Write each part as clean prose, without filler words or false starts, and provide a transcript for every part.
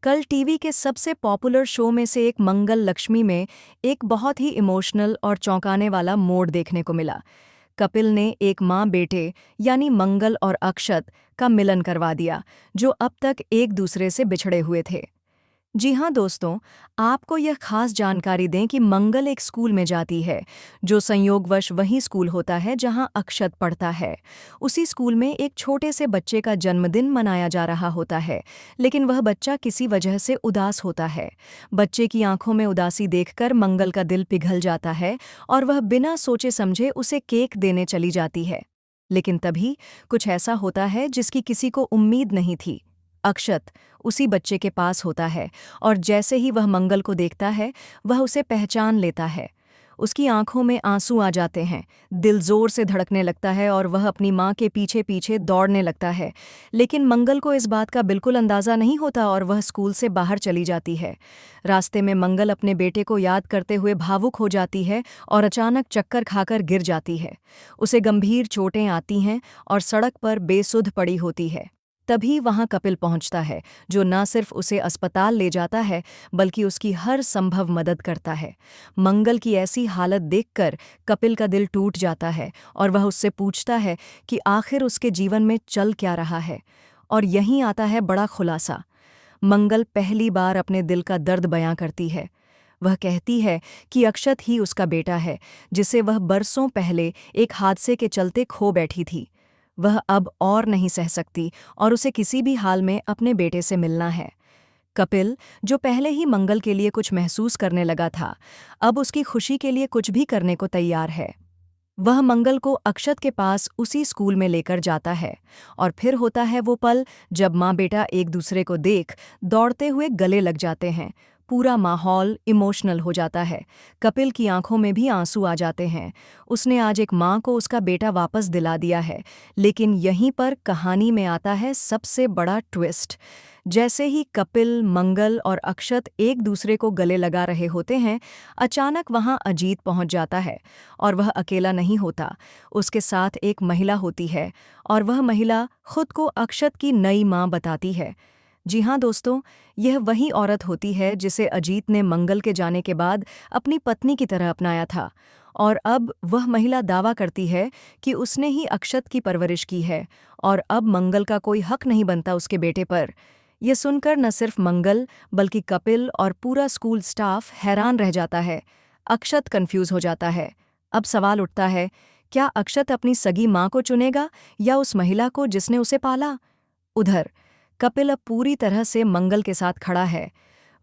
कल टीवी के सबसे पॉपुलर शो में से एक मंगल लक्ष्मी में एक बहुत ही इमोशनल और चौंकाने वाला मोड़ देखने को मिला। कपिल ने एक माँ बेटे यानी मंगल और अक्षत का मिलन करवा दिया, जो अब तक एक दूसरे से बिछड़े हुए थे। जी हाँ दोस्तों, आपको यह खास जानकारी दें कि मंगल एक स्कूल में जाती है, जो संयोगवश वही स्कूल होता है जहां अक्षत पढ़ता है। उसी स्कूल में एक छोटे से बच्चे का जन्मदिन मनाया जा रहा होता है, लेकिन वह बच्चा किसी वजह से उदास होता है। बच्चे की आंखों में उदासी देखकर मंगल का दिल पिघल जाता है और वह बिना सोचे समझे उसे केक देने चली जाती है। लेकिन तभी कुछ ऐसा होता है जिसकी किसी को उम्मीद नहीं थी। अक्षत उसी बच्चे के पास होता है और जैसे ही वह मंगल को देखता है, वह उसे पहचान लेता है। उसकी आंखों में आंसू आ जाते हैं, दिल जोर से धड़कने लगता है और वह अपनी माँ के पीछे पीछे दौड़ने लगता है। लेकिन मंगल को इस बात का बिल्कुल अंदाज़ा नहीं होता और वह स्कूल से बाहर चली जाती है। रास्ते में मंगल अपने बेटे को याद करते हुए भावुक हो जाती है और अचानक चक्कर खाकर गिर जाती है। उसे गंभीर चोटें आती हैं और सड़क पर बेसुध पड़ी होती है। तभी वहां कपिल पहुंचता है, जो न सिर्फ उसे अस्पताल ले जाता है बल्कि उसकी हर संभव मदद करता है। मंगल की ऐसी हालत देखकर कपिल का दिल टूट जाता है और वह उससे पूछता है कि आखिर उसके जीवन में चल क्या रहा है। और यहीं आता है बड़ा खुलासा। मंगल पहली बार अपने दिल का दर्द बयां करती है। वह कहती है कि अक्षत ही उसका बेटा है, जिसे वह बरसों पहले एक हादसे के चलते खो बैठी थी। वह अब और नहीं सह सकती और उसे किसी भी हाल में अपने बेटे से मिलना है। कपिल, जो पहले ही मंगल के लिए कुछ महसूस करने लगा था, अब उसकी खुशी के लिए कुछ भी करने को तैयार है। वह मंगल को अक्षत के पास उसी स्कूल में लेकर जाता है और फिर होता है वो पल जब माँ बेटा एक दूसरे को देख दौड़ते हुए गले लग जाते हैं। पूरा माहौल इमोशनल हो जाता है। कपिल की आंखों में भी आंसू आ जाते हैं। उसने आज एक माँ को उसका बेटा वापस दिला दिया है। लेकिन यहीं पर कहानी में आता है सबसे बड़ा ट्विस्ट। जैसे ही कपिल, मंगल और अक्षत एक दूसरे को गले लगा रहे होते हैं, अचानक वहां अजीत पहुंच जाता है। और वह अकेला नहीं होता, उसके साथ एक महिला होती है और वह महिला खुद को अक्षत की नई माँ बताती है। जी हाँ दोस्तों, यह वही औरत होती है जिसे अजीत ने मंगल के जाने के बाद अपनी पत्नी की तरह अपनाया था। और अब वह महिला दावा करती है कि उसने ही अक्षत की परवरिश की है और अब मंगल का कोई हक नहीं बनता उसके बेटे पर। यह सुनकर न सिर्फ मंगल बल्कि कपिल और पूरा स्कूल स्टाफ हैरान रह जाता है। अक्षत कंफ्यूज हो जाता है। अब सवाल उठता है, क्या अक्षत अपनी सगी माँ को चुनेगा या उस महिला को जिसने उसे पाला? उधर कपिल अब पूरी तरह से मंगल के साथ खड़ा है।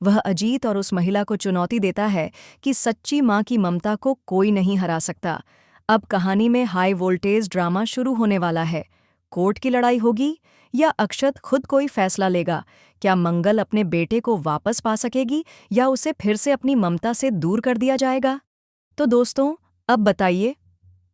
वह अजीत और उस महिला को चुनौती देता है कि सच्ची माँ की ममता को कोई नहीं हरा सकता। अब कहानी में हाई वोल्टेज ड्रामा शुरू होने वाला है। कोर्ट की लड़ाई होगी या अक्षत खुद कोई फैसला लेगा? क्या मंगल अपने बेटे को वापस पा सकेगी या उसे फिर से अपनी ममता से दूर कर दिया जाएगा? तो दोस्तों, अब बताइए,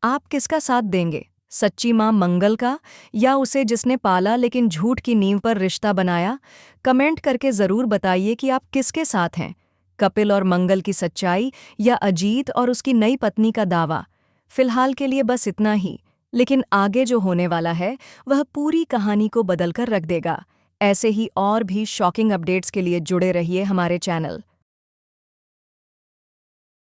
आप किसका साथ देंगे? सच्ची माँ मंगल का या उसे जिसने पाला लेकिन झूठ की नींव पर रिश्ता बनाया? कमेंट करके ज़रूर बताइए कि आप किसके साथ हैं, कपिल और मंगल की सच्चाई या अजीत और उसकी नई पत्नी का दावा। फिलहाल के लिए बस इतना ही, लेकिन आगे जो होने वाला है वह पूरी कहानी को बदल कर रख देगा। ऐसे ही और भी शॉकिंग अपडेट्स के लिए जुड़े रहिए हमारे चैनल।